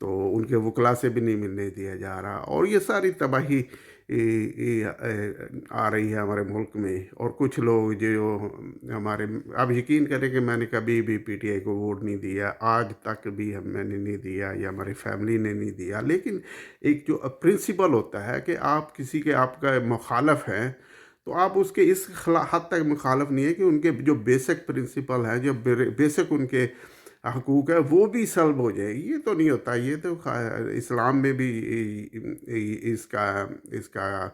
تو ان کے وکلا سے بھی نہیں ملنے دیا جا رہا، اور یہ ساری تباہی آ رہی ہے ہمارے ملک میں۔ اور کچھ لوگ جو ہمارے، آپ یقین کریں کہ میں نے کبھی بھی پی ٹی آئی کو ووٹ نہیں دیا، آج تک بھی میں نے نہیں دیا، یا ہماری فیملی نے نہیں دیا، لیکن ایک جو پرنسپل ہوتا ہے کہ آپ کسی کے آپ کا مخالف ہیں، تو آپ اس کے اس حد تک مخالف نہیں ہے کہ ان کے جو بیسک پرنسپل ہیں، جو بیسک ان کے حقوق ہے، وہ بھی سلب ہو جائے۔ یہ تو نہیں ہوتا، یہ تو اسلام میں بھی اس کا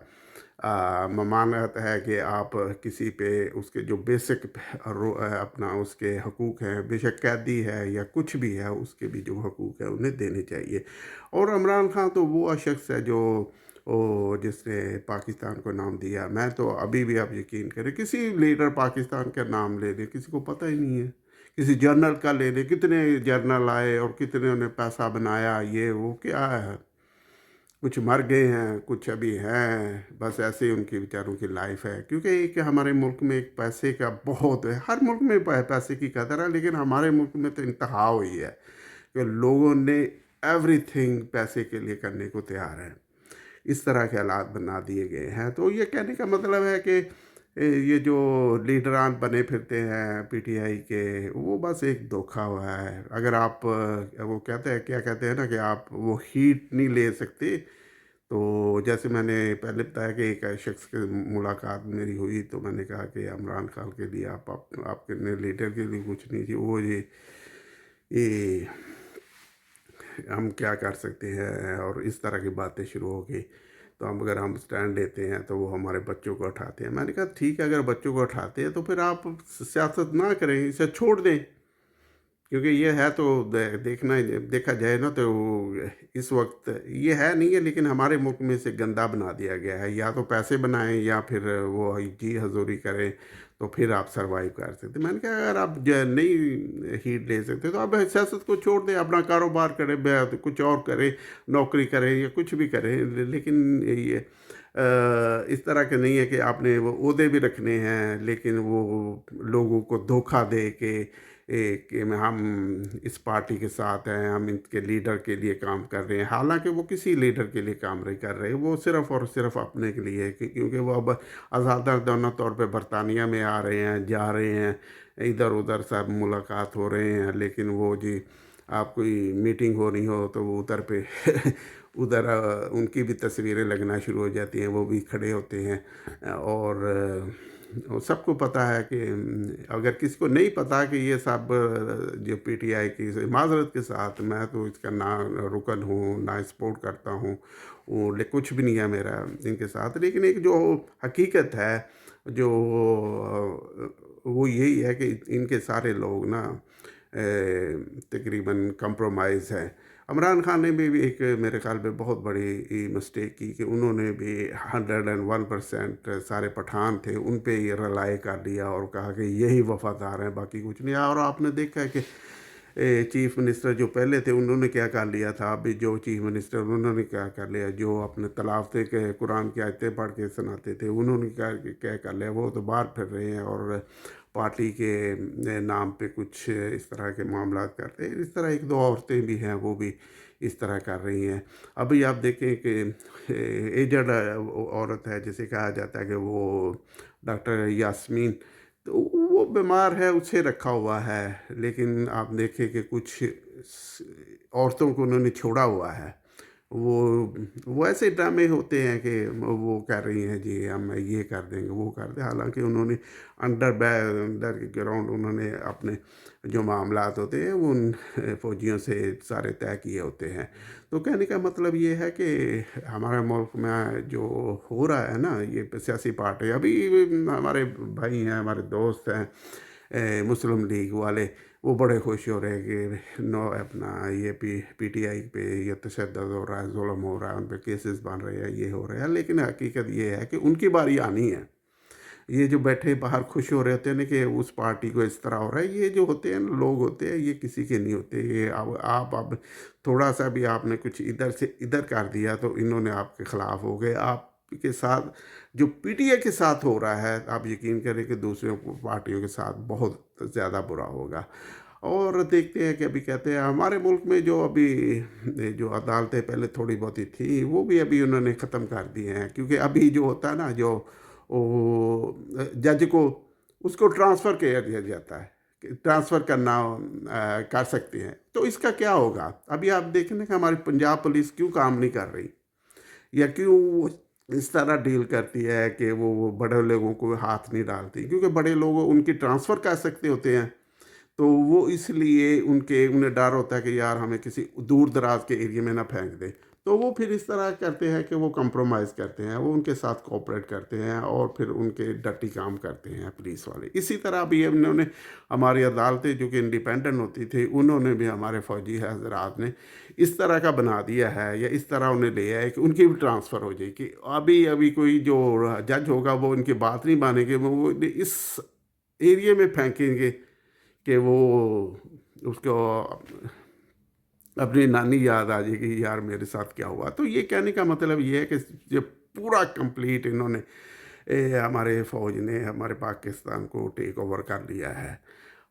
ممانعت ہے کہ آپ کسی پہ اس کے جو بیسک اپنا اس کے حقوق ہیں، بے شک قیدی ہے یا کچھ بھی ہے، اس کے بھی جو حقوق ہے انہیں دینے چاہیے۔ اور عمران خان تو وہ شخص ہے جو جس نے پاکستان کو نام دیا۔ میں تو ابھی بھی، آپ یقین کریں، کسی لیڈر پاکستان کا نام لے لیں، کسی کو پتہ ہی نہیں ہے۔ کسی جرنل کا لے لیں، کتنے جرنل آئے اور کتنے انہیں پیسہ بنایا، یہ وہ کیا ہے؟ کچھ مر گئے ہیں، کچھ ابھی ہیں، بس ایسے ہی ان کی بیچاروں کی لائف ہے۔ کیونکہ ایک ہمارے ملک میں ایک پیسے کا بہت ہے، ہر ملک میں پیسے کی قدر ہے، لیکن ہمارے ملک میں تو انتہا ہوئی ہے کہ لوگوں نے ایوری تھنگ پیسے کے لیے کرنے کو تیار ہیں۔ اس طرح کے حالات بنا دیے گئے ہیں۔ تو یہ کہنے کا مطلب ہے کہ یہ جو لیڈران بنے پھرتے ہیں پی ٹی آئی کے، وہ بس ایک دھوکہ ہوا ہے۔ اگر آپ وہ کہتے ہیں، کیا کہتے ہیں نا، کہ آپ وہ ہیٹ نہیں لے سکتے، تو جیسے میں نے پہلے بتایا کہ ایک شخص کے ملاقات میری ہوئی، تو میں نے کہا کہ عمران خان کے لیے آپ کے لیڈر کے لیے کچھ نہیں، وہ یہ ہم کیا کر سکتے ہیں، اور اس طرح کی باتیں شروع ہو گئی۔ تو اگر ہم سٹینڈ لیتے ہیں تو وہ ہمارے بچوں کو اٹھاتے ہیں۔ میں نے کہا ٹھیک ہے، اگر بچوں کو اٹھاتے ہیں تو پھر آپ سیاست نہ کریں، اسے چھوڑ دیں، کیونکہ یہ ہے تو دیکھا جائے نا، تو اس وقت یہ ہے نہیں ہے، لیکن ہمارے ملک میں سے گندہ بنا دیا گیا ہے۔ یا تو پیسے بنائیں یا پھر وہ جی حضوری کریں، تو پھر آپ سروائیو کر سکتے۔ میں نے کہا اگر آپ نہیں ہیٹ لے سکتے تو آپ سیاست کو چھوڑ دیں، اپنا کاروبار کریں، کچھ اور کریں، نوکری کریں یا کچھ بھی کریں، لیکن یہ اس طرح کے نہیں ہے کہ آپ نے وہ عہدے بھی رکھنے ہیں، لیکن وہ لوگوں کو دھوکہ دے کہ ہم اس پارٹی کے ساتھ ہیں، ہم ان کے لیڈر کے لیے کام کر رہے ہیں، حالانکہ وہ کسی لیڈر کے لیے کام نہیں کر رہے، وہ صرف اور صرف اپنے کے لیے، کیونکہ وہ اب آزادانہ طور پہ برطانیہ میں آ رہے ہیں، جا رہے ہیں، ادھر ادھر سب ملاقات ہو رہے ہیں، لیکن وہ جی آپ کوئی میٹنگ ہو رہی ہو تو وہ ادھر پہ ادھر ان کی بھی تصویریں لگنا شروع ہو جاتی ہیں، وہ بھی کھڑے ہوتے ہیں۔ اور سب کو پتہ ہے کہ اگر کسی کو نہیں پتہ کہ یہ سب جو پی ٹی آئی کی، معذرت کے ساتھ میں تو اس کا نہ رکن ہوں، نہ سپورٹ کرتا ہوں، کچھ بھی نہیں ہے میرا ان کے ساتھ، لیکن ایک جو حقیقت ہے جو وہ یہی ہے کہ ان کے سارے لوگ نا تقریباً کمپرومائز ہیں۔ عمران خان نے بھی ایک میرے خیال میں بہت بڑی مسٹیک کی کہ انہوں نے بھی 101% سارے پٹھان تھے ان پہ یہ رلائے کر لیا اور کہا کہ یہی وفادار ہیں، باقی کچھ نہیں۔ اور آپ نے دیکھا ہے کہ چیف منسٹر جو پہلے تھے انہوں نے کیا کر لیا تھا، ابھی جو چیف منسٹر انہوں نے کیا کر لیا، جو اپنے تلاوتے کے قرآن کی آیتیں پڑھ کے سناتے تھے انہوں نے کیا کر لیا، وہ تو باہر پھر رہے ہیں اور پارٹی کے نام پہ کچھ اس طرح کے معاملات کرتے ہیں۔ اس طرح ایک دو عورتیں بھی ہیں وہ بھی اس طرح کر رہی ہیں۔ ابھی آپ دیکھیں کہ ایجڈ عورت ہے جسے کہا جاتا ہے کہ وہ ڈاکٹر یاسمین، تو وہ بیمار ہے، اسے رکھا ہوا ہے، لیکن آپ دیکھیں کہ کچھ عورتوں کو انہوں نے چھوڑا ہوا ہے۔ وہ ایسے ڈرامے ہوتے ہیں کہ وہ کر رہی ہیں جی ہم یہ کر دیں گے، وہ کر دیں، حالانکہ انہوں نے انڈر گراؤنڈ انہوں نے اپنے جو معاملات ہوتے ہیں وہ ان فوجیوں سے سارے طے کیے ہوتے ہیں۔ تو کہنے کا مطلب یہ ہے کہ ہمارے ملک میں جو ہو رہا ہے نا، یہ سیاسی پارٹی، ابھی ہمارے بھائی ہیں، ہمارے دوست ہیں مسلم لیگ والے، وہ بڑے خوش ہو رہے ہیں کہ اپنا یہ پی ٹی آئی پہ یہ تشدد ہو رہا ہے، ظلم ہو رہا ہے، ان پہ کیسز بن رہے ہیں، یہ ہو رہا ہے، لیکن حقیقت یہ ہے کہ ان کی باری آنی ہے۔ یہ جو بیٹھے باہر خوش ہو رہے ہوتے ہیں نا کہ اس پارٹی کو اس طرح ہو رہا ہے، یہ جو ہوتے ہیں لوگ ہوتے ہیں، یہ کسی کے نہیں ہوتے۔ یہ اب تھوڑا سا بھی آپ نے کچھ ادھر سے ادھر کر دیا تو انہوں نے آپ کے خلاف ہو گئے۔ آپ کے ساتھ جو پی ٹی آئی کے ساتھ ہو رہا ہے، آپ یقین کریں کہ دوسرے پارٹیوں کے ساتھ بہت زیادہ برا ہوگا۔ اور دیکھتے ہیں کہ ابھی کہتے ہیں ہمارے ملک میں جو ابھی جو عدالتیں پہلے تھوڑی بہت ہی تھی وہ بھی ابھی انہوں نے ختم کر دی ہیں، کیونکہ ابھی جو ہوتا ہے نا جو وہ جج کو اس کو ٹرانسفر کیا دیا جاتا ہے کہ ٹرانسفر کرنا کر سکتے ہیں، تو اس کا کیا ہوگا؟ ابھی آپ دیکھیں کہ ہماری پنجاب پولیس کیوں کام نہیں کر رہی، یا کیوں وہ اس طرح ڈیل کرتی ہے کہ وہ بڑے لوگوں کو ہاتھ نہیں ڈالتی، کیونکہ بڑے لوگ ان کی ٹرانسفر کر سکتے ہوتے ہیں، تو وہ اس لیے انہیں ڈر ہوتا ہے کہ یار ہمیں کسی دور دراز کے ایریے میں نہ پھینک دے، تو وہ پھر اس طرح کرتے ہیں کہ وہ کمپرومائز کرتے ہیں، وہ ان کے ساتھ کوآپریٹ کرتے ہیں اور پھر ان کے ڈٹی کام کرتے ہیں پولیس والے۔ اسی طرح بھی انہوں نے ہماری عدالتیں جو کہ انڈیپینڈنٹ ہوتی تھی، انہوں نے بھی ہمارے فوجی حضرات نے اس طرح کا بنا دیا ہے، یا اس طرح انہیں لیا ہے کہ ان کی بھی ٹرانسفر ہو جائے کہ ابھی کوئی جو جج ہوگا وہ ان کی بات نہیں مانیں گے، وہ اس ایریے میں پھینکیں گے کہ وہ اس کو اپنی نانی یاد آ جائے گی، یار میرے ساتھ کیا ہوا۔ تو یہ کہنے کا مطلب یہ ہے کہ یہ پورا کمپلیٹ انہوں نے ہمارے فوج نے ہمارے پاکستان کو ٹیک اوور کر لیا ہے،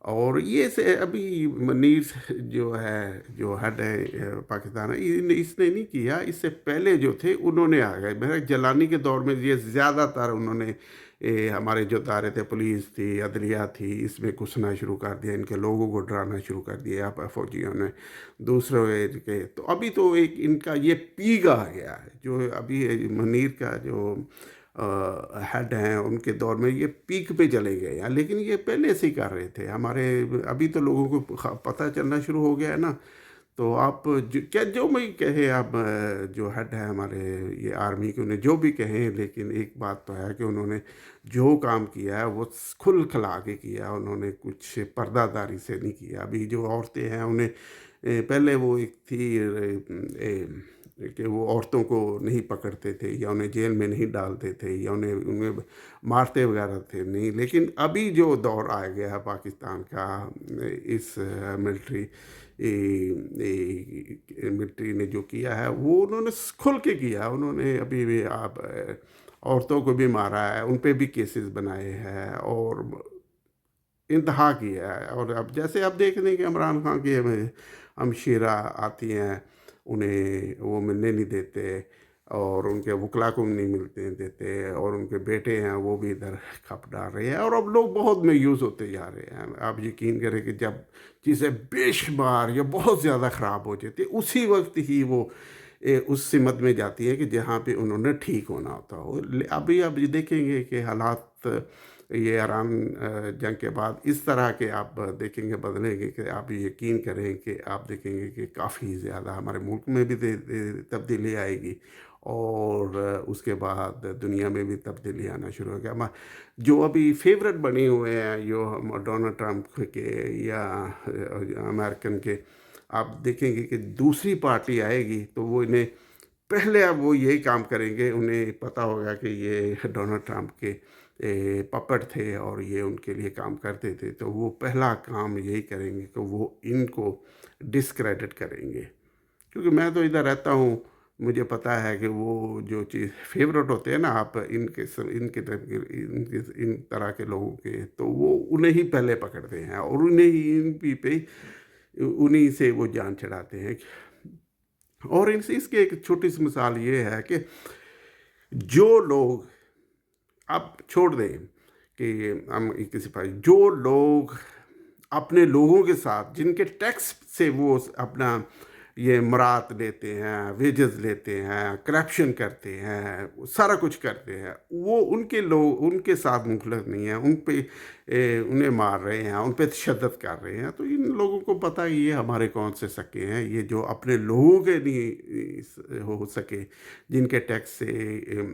اور یہ سے ابھی منیر جو ہے جو ہیڈ ہے پاکستان ہے، اس نے نہیں کیا، اس سے پہلے جو تھے انہوں نے آ گئے، میرے جیلانی کے دور میں یہ زیادہ تر انہوں نے ہمارے جو ادارے تھے، پولیس تھی، عدلیہ تھی، اس میں گھسنا شروع کر دیا، ان کے لوگوں کو ڈرانا شروع کر دیا فوجیوں نے دوسرے کے۔ تو ابھی تو ایک ان کا یہ پیک آ گیا ہے، جو ابھی منیر کا جو ہیڈ ہیں ان کے دور میں یہ پیک پہ چلے گئے ہیں، لیکن یہ پہلے سے ہی کر رہے تھے ہمارے، ابھی تو لوگوں کو پتہ چلنا شروع ہو گیا ہے نا۔ تو آپ جو میں کہے، آپ جو ہیڈ ہے ہمارے یہ آرمی کے، انہیں جو بھی کہیں، لیکن ایک بات تو ہے کہ انہوں نے جو کام کیا ہے وہ کھل کھلا کے کیا، انہوں نے کچھ پردہ داری سے نہیں کیا۔ ابھی جو عورتیں ہیں انہیں پہلے وہ ایک تھی کہ وہ عورتوں کو نہیں پکڑتے تھے، یا انہیں جیل میں نہیں ڈالتے تھے، یا انہیں مارتے وغیرہ تھے نہیں، لیکن ابھی جو دور آ گیا ہے پاکستان کا، اس ملٹری نے جو کیا ہے وہ انہوں نے کھل کے کیا، انہوں نے ابھی بھی آپ عورتوں کو بھی مارا ہے، ان پہ بھی کیسز بنائے ہیں اور انتہا کیا ہے۔ اور اب جیسے آپ دیکھ لیں کہ عمران خان کی ہمشیرہ آتی ہیں، انہیں وہ ملنے نہیں دیتے، اور ان کے وکلا کو نہیں ملتے دیتے، اور ان کے بیٹے ہیں وہ بھی ادھر کھپ ڈال رہے ہیں، اور اب لوگ بہت میوز ہوتے جا رہے ہیں۔ آپ یقین کریں کہ جب چیزیں بے شمار یا بہت زیادہ خراب ہو جاتی ہے، اسی وقت ہی وہ اس سمت میں جاتی ہے کہ جہاں پہ انہوں نے ٹھیک ہونا ہوتا ہو۔ ابھی اب دیکھیں گے کہ حالات یہ ایران جنگ کے بعد اس طرح کے آپ دیکھیں گے بدلیں گے کہ آپ یقین کریں کہ آپ دیکھیں گے کہ کافی زیادہ ہمارے ملک میں بھی تبدیلی آئے گی، اور اس کے بعد دنیا میں بھی تبدیلی آنا شروع ہو گیا۔ جو ابھی فیورٹ بنے ہوئے ہیں جو ڈونلڈ ٹرمپ کے یا امریکن کے، آپ دیکھیں گے کہ دوسری پارٹی آئے گی تو وہ انہیں پہلے اب وہ یہی کام کریں گے، انہیں پتہ ہوگا کہ یہ ڈونلڈ ٹرمپ کے پپٹ تھے اور یہ ان کے لیے کام کرتے تھے، تو وہ پہلا کام یہی کریں گے کہ وہ ان کو ڈسکریڈٹ کریں گے، کیونکہ میں تو ادھر رہتا ہوں، مجھے پتہ ہے کہ وہ جو چیز فیورٹ ہوتے ہیں نا، آپ ان طرح کے لوگوں کے، تو وہ انہیں ہی پہلے پکڑتے ہیں اور انہیں ہی انہیں سے وہ جان چھڑاتے ہیں۔ اور اس کے ایک چھوٹی سی مثال یہ ہے کہ جو لوگ، آپ چھوڑ دیں کہ ہم کسی پاس، جو لوگ اپنے لوگوں کے ساتھ جن کے ٹیکس سے وہ اپنا یہ مراد لیتے ہیں، ویجز لیتے ہیں، کرپشن کرتے ہیں، سارا کچھ کرتے ہیں، وہ ان کے لوگ ان کے ساتھ مخلص نہیں ہیں، ان پہ انہیں مار رہے ہیں، ان پہ تشدد کر رہے ہیں۔ تو ان لوگوں کو پتہ ہے یہ ہمارے کون سے سکے ہیں، یہ جو اپنے لوگوں کے نہیں ہو سکے، جن کے ٹیکس سے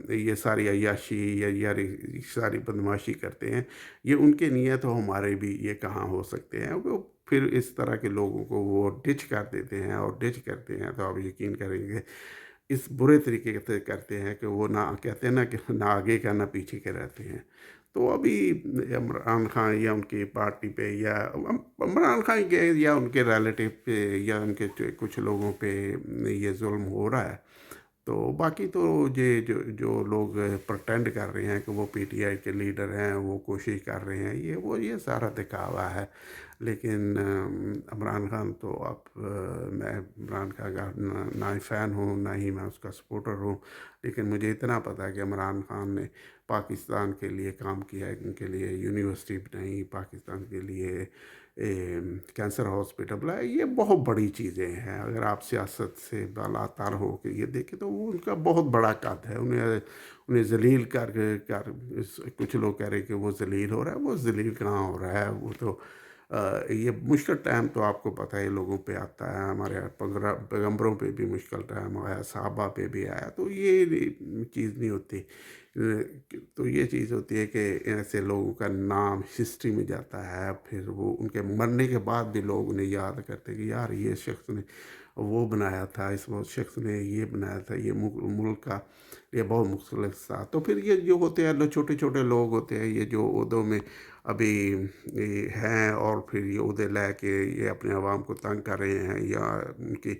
یہ ساری عیاشی یا ساری بدماشی کرتے ہیں، یہ ان کے نہیں ہے، تو ہمارے بھی یہ کہاں ہو سکتے ہیں؟ وہ پھر اس طرح کے لوگوں کو وہ ڈچ کر دیتے ہیں اور ڈچ کرتے ہیں، تو آپ یقین کریں گے اس برے طریقے سے کرتے ہیں کہ وہ نہ کہتے ہیں نا کہ نہ آگے کا نہ پیچھے کے رہتے ہیں۔ تو ابھی عمران خان یا ان کی پارٹی پہ، یا عمران خان کے یا ان کے ریلیٹیو پہ یا ان کے کچھ لوگوں پہ یہ ظلم ہو رہا ہے، تو باقی تو یہ جو لوگ پرٹینڈ کر رہے ہیں کہ وہ پی ٹی آئی کے لیڈر ہیں، وہ کوشش کر رہے ہیں، یہ سارا دکھاوا ہے۔ لیکن عمران خان تو اب میں عمران خان کا نہ ہی فین ہوں، نہ ہی میں اس کا سپورٹر ہوں، لیکن مجھے اتنا پتہ ہے کہ عمران خان نے پاکستان کے لیے کام کیا ہے، ان کے لیے یونیورسٹی بنائی، پاکستان کے لیے کینسر ہاسپٹل بنایا، یہ بہت بڑی چیزیں ہیں۔ اگر آپ سیاست سے بالا تر ہو کے یہ دیکھیں تو وہ ان کا بہت بڑا قد ہے۔ انہیں ذلیل کر کچھ لوگ کہہ رہے ہیں کہ وہ ذلیل ہو رہا ہے، وہ ذلیل کہاں ہو رہا ہے؟ وہ تو یہ مشکل ٹائم تو آپ کو پتہ ہے لوگوں پہ آتا ہے، ہمارے پیغمبروں پہ بھی مشکل ٹائم آیا، صحابہ پہ بھی آیا، تو یہ چیز نہیں ہوتی۔ تو یہ چیز ہوتی ہے کہ ایسے لوگوں کا نام ہسٹری میں جاتا ہے، پھر وہ ان کے مرنے کے بعد بھی لوگ انہیں یاد کرتے کہ یار یہ شخص نے وہ بنایا تھا، اس شخص نے یہ بنایا تھا، یہ ملک کا یہ بہت مختلف تھا۔ تو پھر یہ جو ہوتے ہیں چھوٹے چھوٹے لوگ ہوتے ہیں، یہ جو عہدوں میں ابھی ہیں، اور پھر یہ عہدے لے کے یہ اپنے عوام کو تنگ کر رہے ہیں، یا ان کی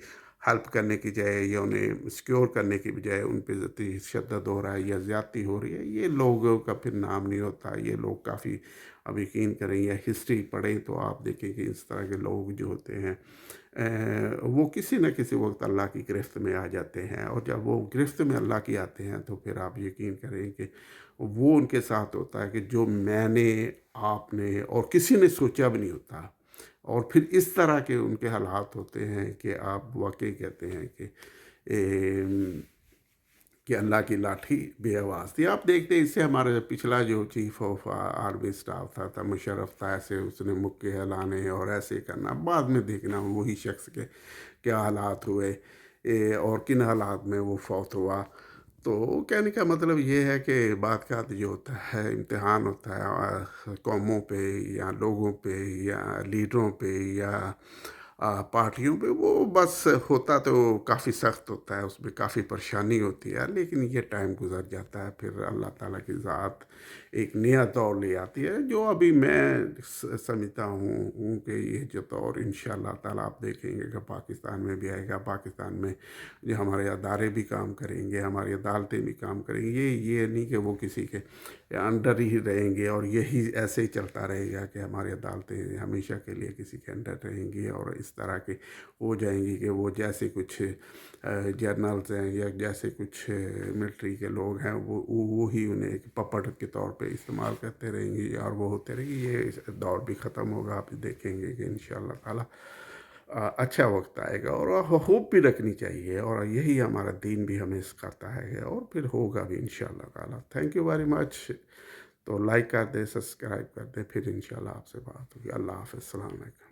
ہیلپ کرنے کی جائے یا انہیں سیکیور کرنے کی بجائے ان پہ تشدد ہو رہا ہے یا زیادتی ہو رہی ہے، یہ لوگوں کا پھر نام نہیں ہوتا۔ یہ لوگ کافی اب یقین کریں یا ہسٹری پڑھیں تو آپ دیکھیں کہ اس طرح کے لوگ جو ہوتے ہیں وہ کسی نہ کسی وقت اللہ کی گرفت میں آ جاتے ہیں، اور جب وہ گرفت میں اللہ کی آتے ہیں تو پھر آپ یقین کریں کہ وہ ان کے ساتھ ہوتا ہے کہ جو میں نے، آپ نے اور کسی نے سوچا بھی نہیں ہوتا، اور پھر اس طرح کے ان کے حالات ہوتے ہیں کہ آپ واقعی کہتے ہیں کہ اللہ کی لاٹھی بے آواز تھی۔ آپ دیکھتے ہیں اس سے ہمارا پچھلا جو چیف آف آرمی اسٹاف تھا مشرف تھا، ایسے اس نے مکے ہلانے اور ایسے کرنا، بعد میں دیکھنا وہی شخص کے کیا حالات ہوئے اور کن حالات میں وہ فوت ہوا۔ تو کہنے کا مطلب یہ ہے کہ بعد کا جو ہوتا ہے امتحان ہوتا ہے قوموں پہ یا لوگوں پہ یا لیڈروں پہ یا پارٹیوں پہ، وہ بس ہوتا تو کافی سخت ہوتا ہے، اس میں کافی پریشانی ہوتی ہے، لیکن یہ ٹائم گزر جاتا ہے، پھر اللہ تعالیٰ کی ذات ایک نیا دور لے آتی ہے، جو ابھی میں سمجھتا ہوں کہ یہ جو دور انشاءاللہ تعالیٰ آپ دیکھیں گے کہ پاکستان میں بھی آئے گا۔ پاکستان میں جو ہمارے ادارے بھی کام کریں گے، ہماری عدالتیں بھی کام کریں گے، یہ نہیں کہ وہ کسی کے انڈر ہی رہیں گے اور یہی ایسے ہی چلتا رہے گا کہ ہماری عدالتیں ہمیشہ کے لیے کسی کے انڈر رہیں گی اور اس طرح کے ہو جائیں گی کہ وہ جیسے کچھ جرنلز ہیں یا جیسے کچھ ملٹری کے لوگ ہیں وہی انہیں ایک پپٹ کے طور پہ استعمال کرتے رہیں گی اور وہ ہوتے رہیں گی۔ یہ دور بھی ختم ہوگا، آپ دیکھیں گے کہ انشاءاللہ تعالیٰ اچھا وقت آئے گا، اور ہوپ بھی رکھنی چاہیے، اور یہی ہمارا دین بھی ہمیں سکھاتا ہے، اور پھر ہوگا بھی انشاءاللہ تعالیٰ۔ Thank you very much. تو لائک کر دیں، سبسکرائب کر دیں، پھر انشاءاللہ آپ سے بات ہوگی۔ اللہ حافظ، السلام علیکم۔